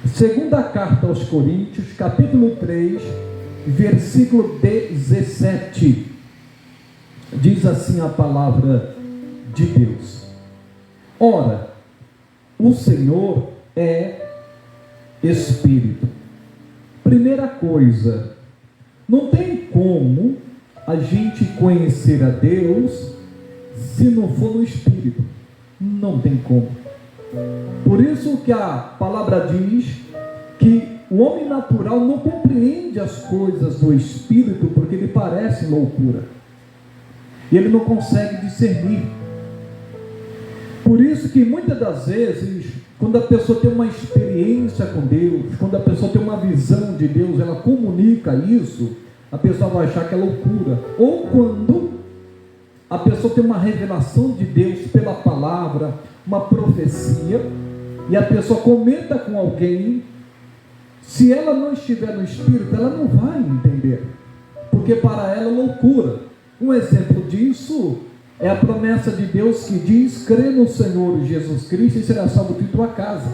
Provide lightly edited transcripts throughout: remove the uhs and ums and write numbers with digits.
Segunda carta aos Coríntios, capítulo 3, versículo 17. Diz assim a palavra de Deus: ora, o Senhor é Espírito. Primeira coisa, não tem como a gente conhecer a Deus se não for no Espírito. Não tem como. Por isso que a palavra diz que o homem natural não compreende as coisas do Espírito, porque lhe parece loucura. E ele não consegue discernir. Por isso que muitas das vezes, quando a pessoa tem uma experiência com Deus, quando a pessoa tem uma visão de Deus, ela comunica isso, a pessoa vai achar que é loucura. Ou quando a pessoa tem uma revelação de Deus pela palavra, uma profecia, e a pessoa comenta com alguém, se ela não estiver no Espírito, ela não vai entender, porque para ela é loucura. Um exemplo disso é a promessa de Deus que diz: crê no Senhor Jesus Cristo e será salvo tu e tua casa.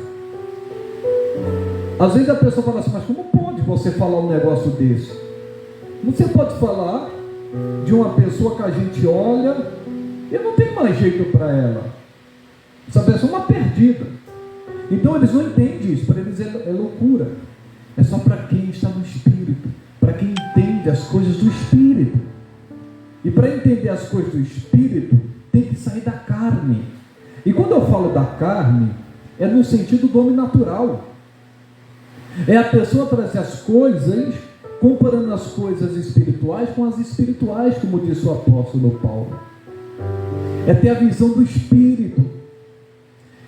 Às vezes a pessoa fala assim: mas como pode você falar um negócio desse? Você pode falar de uma pessoa que a gente olha e não tem mais jeito para ela. Essa pessoa é uma perdida. Então eles não entendem isso, para eles é loucura. É só para quem está no Espírito, para quem entende as coisas do Espírito. E para entender as coisas do Espírito, tem que sair da carne. E quando eu falo da carne, é no sentido do homem natural. É a pessoa trazer as coisas, comparando as coisas espirituais com as espirituais, como disse o apóstolo Paulo. É ter a visão do Espírito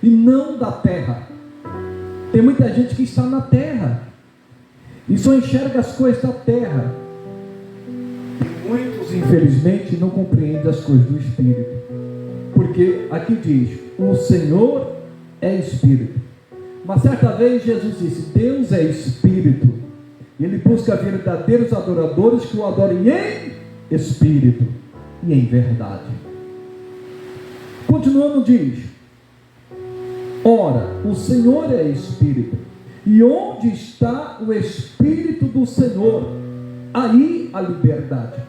e não da terra. Tem muita gente que está na terra e só enxerga as coisas da terra. Muitos, infelizmente, não compreendem as coisas do Espírito, porque aqui diz: o Senhor é Espírito. Uma certa vez Jesus disse: Deus é Espírito, e Ele busca verdadeiros adoradores que o adorem em Espírito e em verdade. Continuando diz: ora, o Senhor é Espírito, e onde está o Espírito do Senhor, aí a liberdade.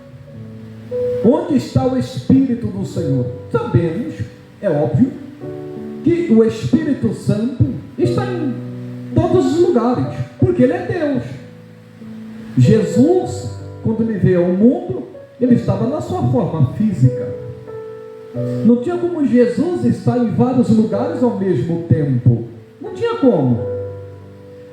Onde está o Espírito do Senhor? Sabemos, é óbvio, que o Espírito Santo está em todos os lugares, porque Ele é Deus. Jesus, quando Ele veio ao mundo, Ele estava na sua forma física. Não tinha como Jesus estar em vários lugares ao mesmo tempo. Não tinha como.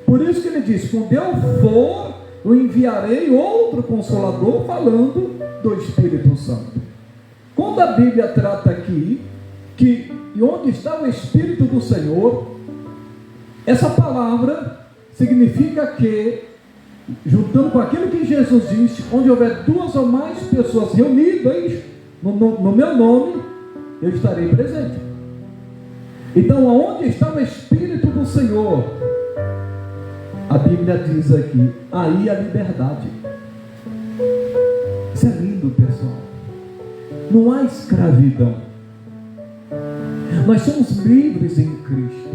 Por isso que Ele diz: quando eu for, eu enviarei outro Consolador, falando do Espírito Santo. Quando a Bíblia trata aqui que e onde está o Espírito do Senhor, essa palavra significa que, juntando com aquilo que Jesus disse, onde houver duas ou mais pessoas reunidas no meu nome, eu estarei presente. Então, aonde está o Espírito do Senhor? A Bíblia diz aqui: aí a liberdade. Isso é lindo, pessoal. Não há escravidão. Nós somos livres em Cristo.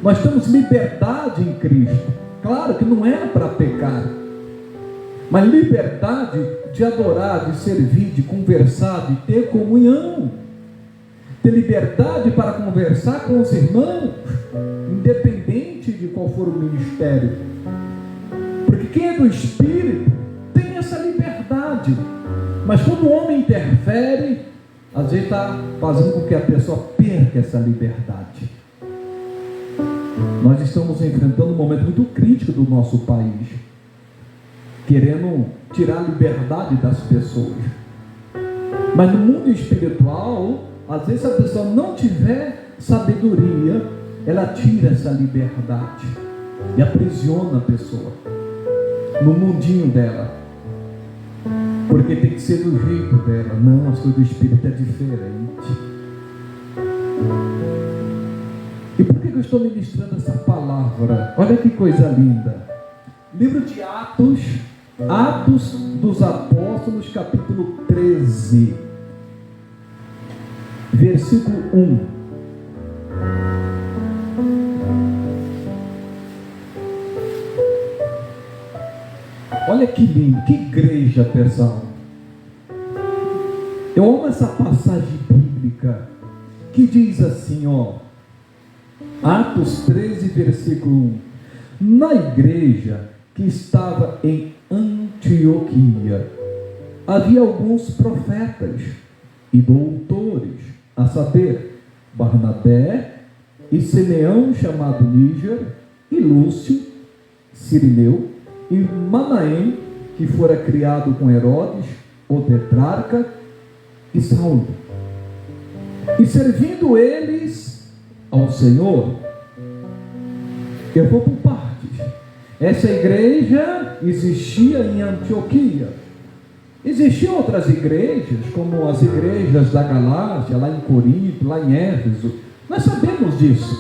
Nós temos liberdade em Cristo. Claro que não é para pecar, mas liberdade de adorar, de servir, de conversar, de ter comunhão. Ter liberdade para conversar com os irmãos, independente de qual for o ministério. Porque quem é do Espírito tem essa liberdade. Mas quando o homem interfere, às vezes está fazendo com que a pessoa perca essa liberdade. Nós estamos enfrentando um momento muito crítico do nosso país, querendo tirar a liberdade das pessoas. Mas no mundo espiritual, às vezes, se a pessoa não tiver sabedoria, ela tira essa liberdade e aprisiona a pessoa no mundinho dela, porque tem que ser do jeito dela. Não, as coisas do Espírito é diferente. E por que eu estou ministrando essa palavra? Olha que coisa linda. Livro de Atos, Atos dos Apóstolos, capítulo 13, versículo 1. Olha que lindo, que igreja, pessoal. Eu amo essa passagem bíblica que diz assim, ó, Atos 13, versículo 1. Na igreja que estava em Antioquia, havia alguns profetas e doutores, a saber, Barnabé e Simeão, chamado Níger, e Lúcio, Cirineu, e Manaém, que fora criado com Herodes, o tetrarca, e Saulo. E servindo eles ao Senhor, eu vou por partes. Essa igreja existia em Antioquia. Existiam outras igrejas, como as igrejas da Galácia, lá em Corinto, lá em Éfeso. Nós sabemos disso.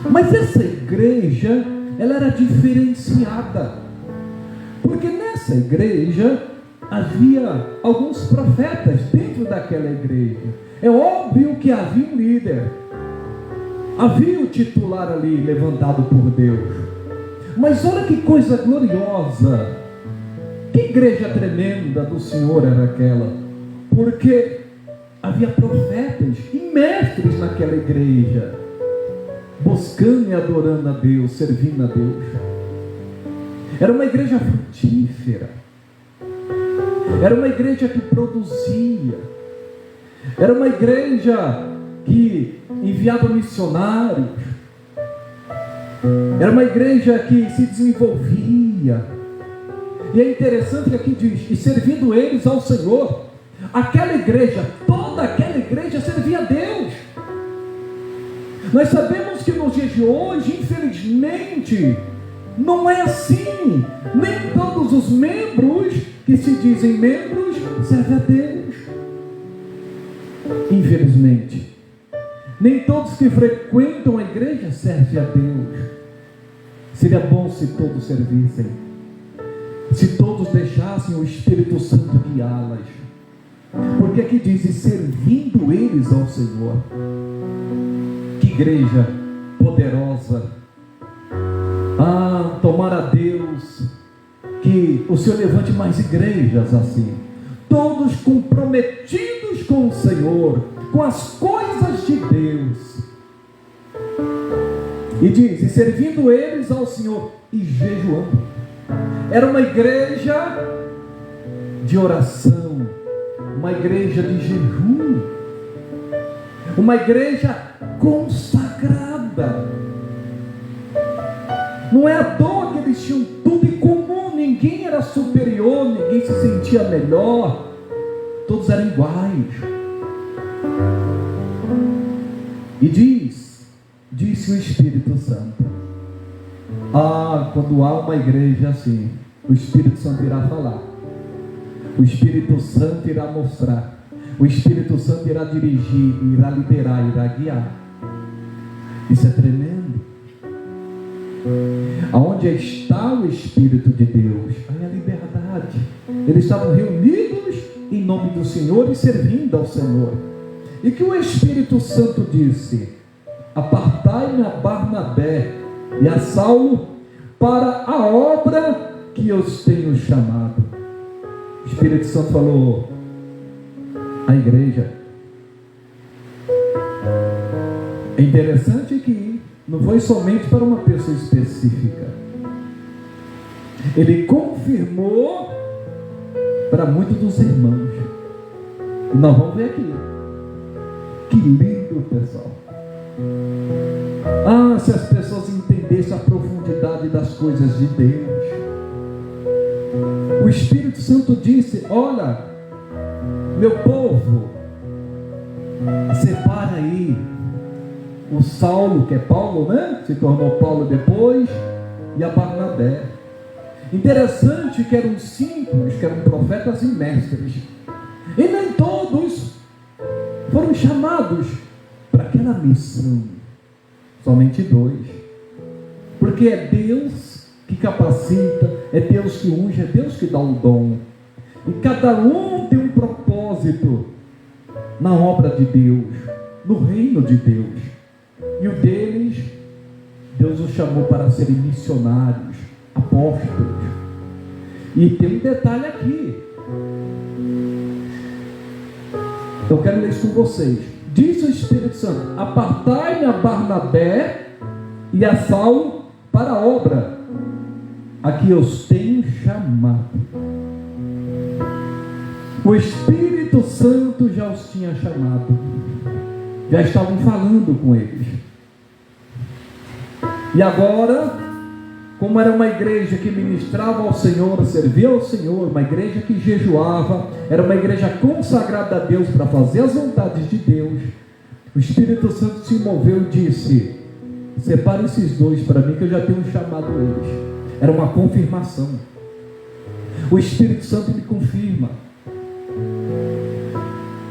Mas essa igreja, ela era diferenciada. Porque nessa igreja havia alguns profetas dentro daquela igreja. É óbvio que havia um líder. Havia o titular ali levantado por Deus. Mas olha que coisa gloriosa. Que igreja tremenda do Senhor era aquela. Porque havia profetas e mestres naquela igreja, buscando e adorando a Deus, servindo a Deus. Era uma igreja frutífera. Era uma igreja que produzia. Era uma igreja que enviava missionários. Era uma igreja que se desenvolvia. E é interessante que aqui diz, e servindo eles ao Senhor. Aquela igreja, toda aquela igreja servia a Deus. Nós sabemos que nos dias de hoje, infelizmente, não é assim. Nem todos os membros que se dizem membros servem a Deus. Infelizmente, nem todos que frequentam a igreja servem a Deus. Seria bom se todos servissem, se todos deixassem o Espírito Santo guiá-las. Porque aqui diz, e servindo eles ao Senhor. Que igreja poderosa. Ah, tomara a Deus que o Senhor levante mais igrejas assim, todos comprometidos com o Senhor, com as coisas de Deus. E diz, e servindo eles ao Senhor e jejuando. Era uma igreja de oração, uma igreja de jejum, uma igreja consagrada. Não é à toa que eles tinham tudo em comum, ninguém era superior, ninguém se sentia melhor, todos eram iguais. E disse o Espírito Santo, quando há uma igreja assim, o Espírito Santo irá falar, o Espírito Santo irá mostrar, o Espírito Santo irá dirigir, irá liderar, irá guiar. Isso é tremendo. Aonde está o Espírito de Deus, aí a liberdade. Eles estavam reunidos em nome do Senhor e servindo ao Senhor. E que o Espírito Santo disse, apartai-me a Barnabé e a Saulo para a obra que eu os tenho chamado. O Espírito Santo falou à igreja. É interessante que não foi somente para uma pessoa específica. Ele confirmou para muitos dos irmãos. E nós vamos ver aqui. Que lindo, pessoal. Se as pessoas entendessem a profundidade das coisas de Deus. O Espírito Santo disse, olha, meu povo, separa aí o Saulo, que é Paulo, né? Se tornou Paulo depois, e a Barnabé. Interessante que eram simples, que eram profetas e mestres. E nem todos foram chamados para aquela missão. Somente 2. Porque é Deus que capacita, é Deus que unge, é Deus que dá o dom. E cada um tem um propósito na obra de Deus, no reino de Deus. E o deles, Deus os chamou para serem missionários, apóstolos. E tem um detalhe aqui. Eu quero ler isso com vocês. Diz o Espírito Santo: apartai-me a Barnabé e a Saulo para a obra a que eu os tenho chamado. O Espírito Santo já os tinha chamado, já estavam falando com eles. E agora, como era uma igreja que ministrava ao Senhor, servia ao Senhor, uma igreja que jejuava, era uma igreja consagrada a Deus para fazer as vontades de Deus, o Espírito Santo se moveu e disse: separa esses dois para mim, que eu já tenho chamado eles. Era uma confirmação. O Espírito Santo me confirma.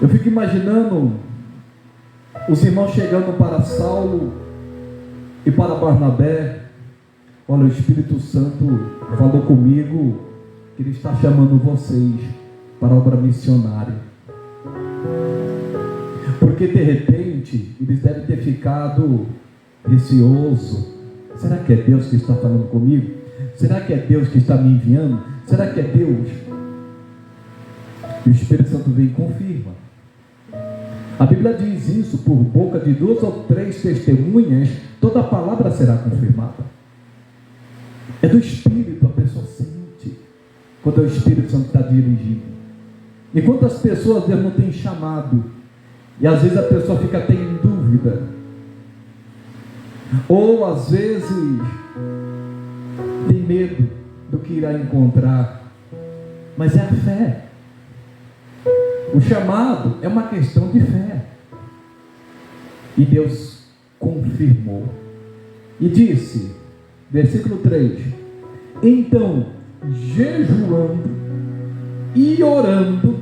Eu fico imaginando os irmãos chegando para Saulo e para Barnabé: olha, o Espírito Santo falou comigo que ele está chamando vocês para a obra missionária. Porque de repente eles devem ter ficado receosos. Será que é Deus que está falando comigo? Será que é Deus que está me enviando? Será que é Deus? E o Espírito Santo vem e confirma. A Bíblia diz isso: por boca de 2 ou 3 testemunhas, toda a palavra será confirmada. É do Espírito, a pessoa sente quando o Espírito Santo está dirigindo. E quantas pessoas Deus não tem chamado, e às vezes a pessoa fica até em dúvida, ou às vezes tem medo do que irá encontrar, mas é a fé. O chamado é uma questão de fé. E Deus confirmou e disse, versículo 3: então, jejuando e orando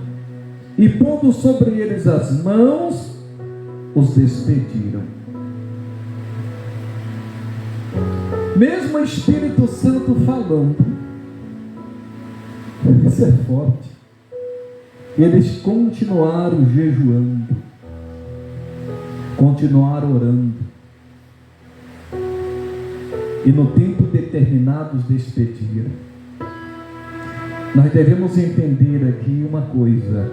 e pondo sobre eles as mãos, os despediram. Mesmo o Espírito Santo falando, isso é forte. Eles continuaram jejuando, continuaram orando, e no tempo determinado os despediram. Nós devemos entender aqui uma coisa: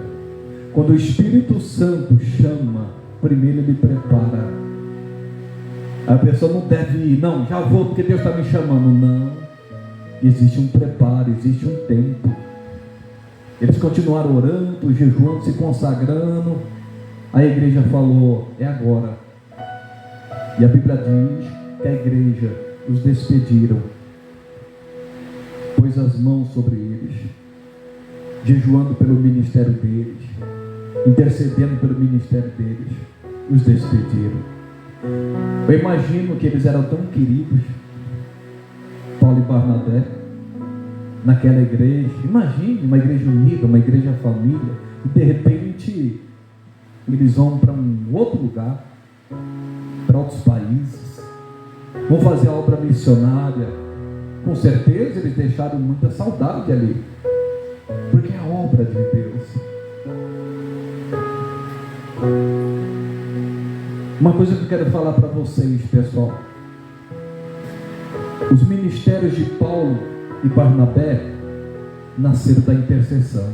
quando o Espírito Santo chama, primeiro ele prepara. A pessoa não deve ir, não, já vou porque Deus está me chamando. Não, existe um preparo, existe um tempo. Eles continuaram orando, jejuando, se consagrando. A igreja falou: é agora. E a Bíblia diz que a igreja os despediram, pôs as mãos sobre eles, jejuando pelo ministério deles, intercedendo pelo ministério deles, os despediram. Eu imagino que eles eram tão queridos, Paulo e Barnabé, naquela igreja. Imagine uma igreja unida, uma igreja família, e de repente eles vão para um outro lugar, para outros países, vão fazer a obra missionária. Com certeza eles deixaram muita saudade ali, porque é a obra de Deus. Uma coisa que eu quero falar para vocês, pessoal: os ministérios de Paulo e Barnabé nasceram da intercessão.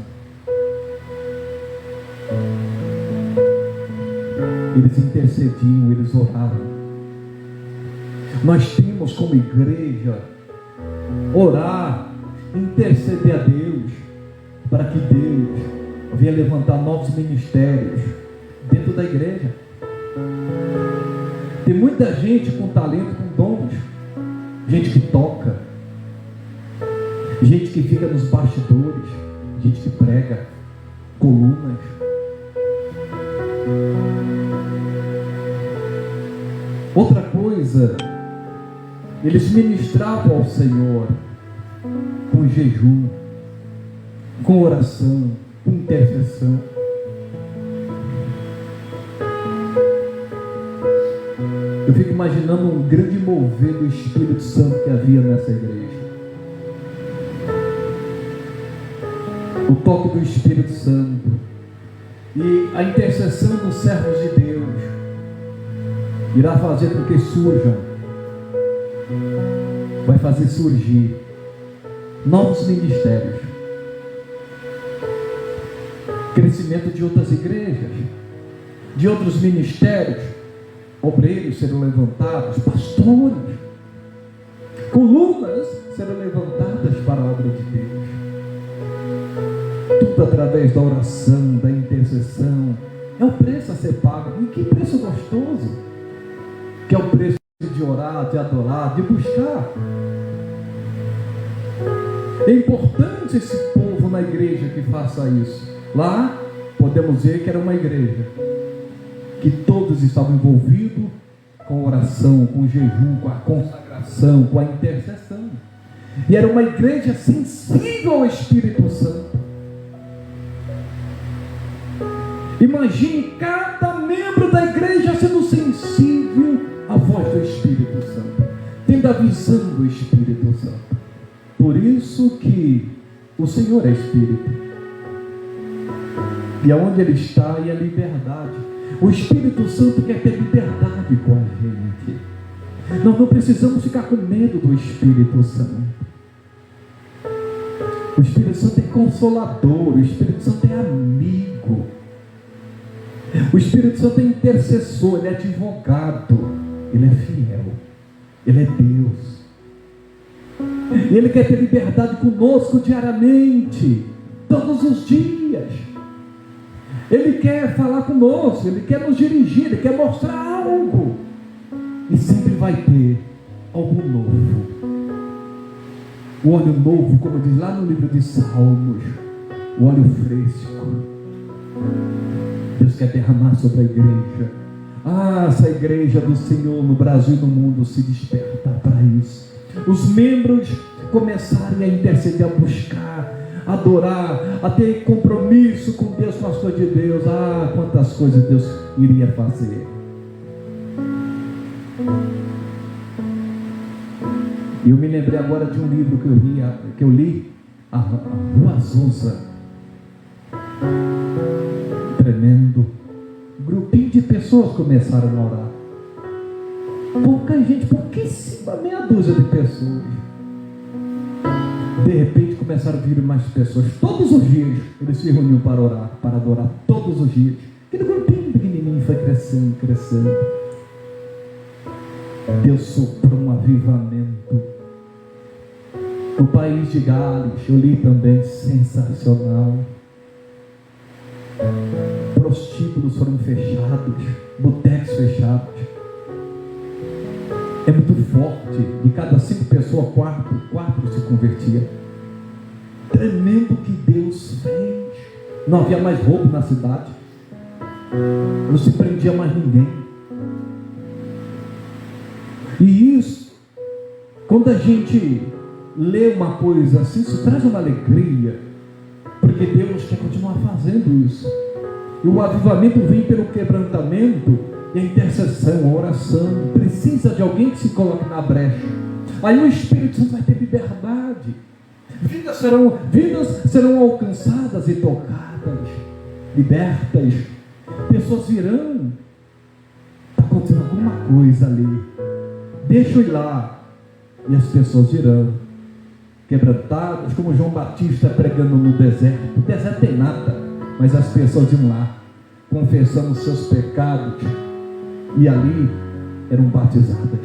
Eles intercediam, eles oravam. Nós temos como igreja orar, interceder a Deus, para que Deus venha levantar novos ministérios dentro da igreja. Tem muita gente com talento, com dons, gente que toca, gente que fica nos bastidores, gente que prega, colunas. Outra coisa, eles ministravam ao Senhor com jejum, com oração, com intercessão. Eu fico imaginando um grande mover do Espírito Santo que havia nessa igreja. O toque do Espírito Santo e a intercessão dos servos de Deus irá fazer com que surjam, vai fazer surgir novos ministérios, crescimento de outras igrejas, de outros ministérios, obreiros serão levantados, pastores, colunas serão levantadas para a obra de Deus. Tudo através da oração, da intercessão. É o preço a ser pago. E que preço gostoso! Que é o preço de orar, de adorar, de buscar. É importante esse povo na igreja que faça isso. Lá podemos ver que era uma igreja que todos estavam envolvidos com a oração, com o jejum, com a consagração, com a intercessão. E era uma igreja sensível ao Espírito Santo. Imagine cada membro da igreja sendo sensível à voz do Espírito Santo, tendo a visão do Espírito Santo. Por isso que o Senhor é Espírito. E aonde Ele está é a liberdade. O Espírito Santo quer ter liberdade com a gente. Nós não precisamos ficar com medo do Espírito Santo. O Espírito Santo é consolador, o Espírito Santo é amigo. O Espírito Santo é intercessor, Ele é advogado, Ele é fiel, Ele é Deus. E Ele quer ter liberdade conosco diariamente, todos os dias. Ele quer falar conosco, Ele quer nos dirigir, Ele quer mostrar algo. E sempre vai ter algo novo. O óleo novo, como diz lá no livro de Salmos, o óleo fresco. Deus quer derramar sobre a igreja. Se a igreja do Senhor no Brasil e no mundo se despertar para isso. Os membros começarem a interceder, a buscar, a adorar, a ter compromisso com Deus, com as coisas de Deus. Quantas coisas Deus iria fazer. E eu me lembrei agora de um livro que eu li, a Rua Azusa. Tremendo. Grupinho de pessoas começaram a orar. Pouca gente, pouquíssima, meia dúzia de pessoas. De repente começaram a vir mais pessoas. Todos os dias eles se reuniam para orar, para adorar, todos os dias. Aquele grupinho pequenininho foi crescendo, crescendo. Deus soprou um avivamento. No país de Gales, eu li também, sensacional. Prostíbulos foram fechados, botecos fechados. É muito forte. De cada 5 pessoas, 4 se convertiam. Tremendo que Deus fez. Não havia mais roubo na cidade. Não se prendia mais ninguém. E isso, quando a gente lê uma coisa assim, isso traz uma alegria, porque Deus quer continuar fazendo isso. E o avivamento vem pelo quebrantamento e a intercessão, a oração. Precisa de alguém que se coloque na brecha. Aí o Espírito Santo vai ter liberdade. Vidas serão alcançadas e tocadas, libertas. Pessoas virão. Está acontecendo alguma coisa ali. Deixa eu ir lá. E as pessoas virão, quebrantadas, como João Batista pregando no deserto. O deserto tem nada, mas as pessoas iam lá, confessando os seus pecados, e ali eram batizadas.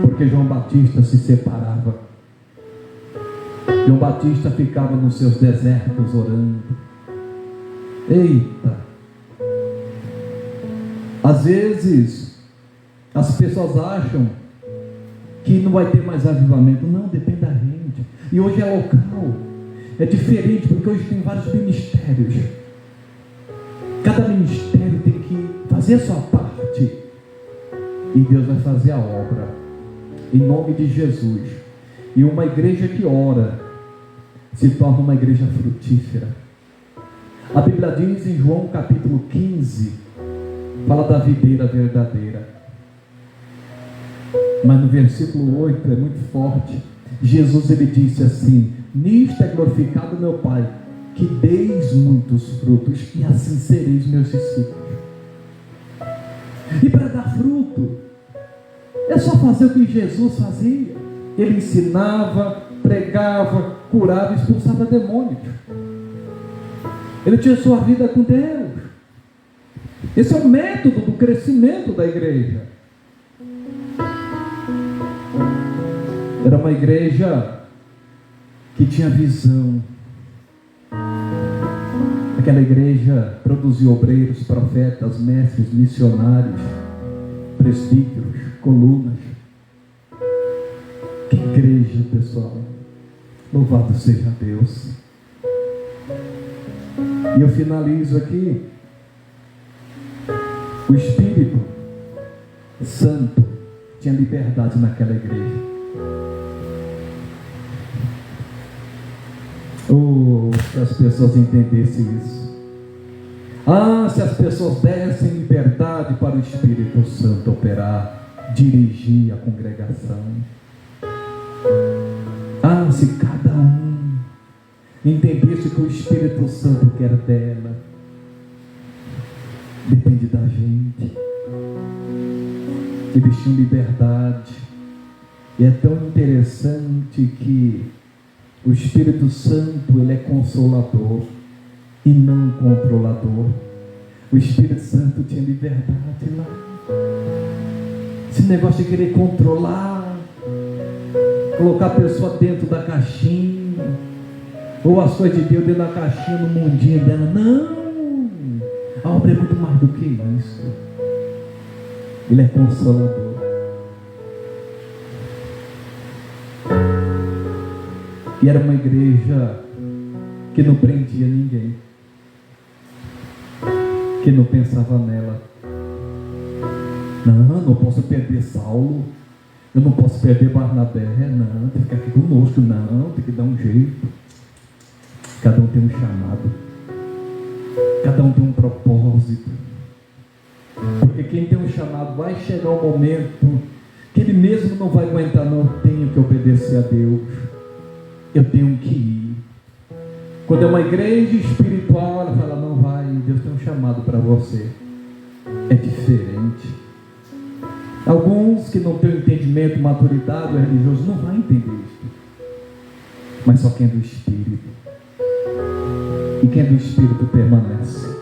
Porque João Batista se separava. João Batista ficava nos seus desertos orando. Eita! Às vezes as pessoas acham que não vai ter mais avivamento. Não, depende da gente. E hoje é local, é diferente, porque hoje tem vários ministérios. Cada ministério tem que fazer a sua parte, e Deus vai fazer a obra, em nome de Jesus. E uma igreja que ora se torna uma igreja frutífera. A Bíblia diz em João capítulo 15, fala da videira verdadeira. Mas no versículo 8 é muito forte. Jesus, ele disse assim: nisto é glorificado meu Pai, que deis muitos frutos, e assim sereis meus discípulos. E para dar fruto, é só fazer o que Jesus fazia. Ele ensinava, pregava, curava e expulsava demônios. Ele tinha sua vida com Deus. Esse é o método do crescimento da igreja. Era uma igreja que tinha visão. Aquela igreja produziu obreiros, profetas, mestres, missionários, presbíteros, colunas. Que igreja, pessoal! Louvado seja Deus! E eu finalizo aqui. O Espírito Santo tinha liberdade naquela igreja. Oh, se as pessoas entendessem isso. Ah, se as pessoas dessem liberdade para o Espírito Santo operar, dirigir a congregação. Ah, se cada um entendesse que o Espírito Santo quer dela. Depende da gente. Eles tinham liberdade. E é tão interessante que o Espírito Santo, ele é consolador e não controlador. O Espírito Santo tinha liberdade lá. Esse negócio de querer controlar, colocar a pessoa dentro da caixinha, ou as coisas de Deus dentro da caixinha, no mundinho dela. Não! A obra é muito mais do que isso. Ele é consolador. E era uma igreja que não prendia ninguém, que não pensava nela. Não posso perder Saulo, eu não posso perder Barnabé, não, tem que ficar aqui conosco, não, tem que dar um jeito. Cada um tem um chamado. Cada um tem um propósito. Porque quem tem um chamado, vai chegar um momento que ele mesmo não vai aguentar. Não, eu tenho que obedecer a Deus. Eu tenho que ir. Quando é uma igreja espiritual, ela fala, não vai, Deus tem um chamado para você. É diferente. Alguns que não têm entendimento, maturidade religioso, não vai entender isso. Mas só quem é do Espírito. E quem é do Espírito permanece.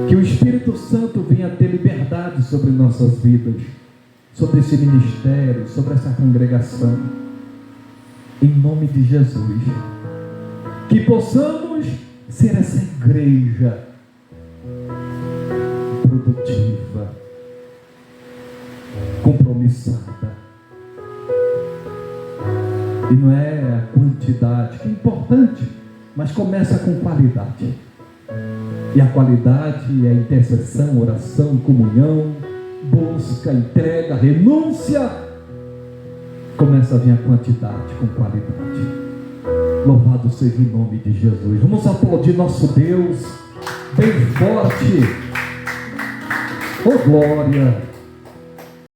Que o Espírito Santo venha ter liberdade sobre nossas vidas, sobre esse ministério, sobre essa congregação, em nome de Jesus. Que possamos ser essa igreja produtiva, compromissada. E não é a quantidade, que é importante, mas começa com qualidade. E a qualidade é intercessão, oração, comunhão, busca, entrega, renúncia. Começa a vir a quantidade com qualidade. Louvado seja o nome de Jesus. Vamos aplaudir nosso Deus bem forte. Oh glória!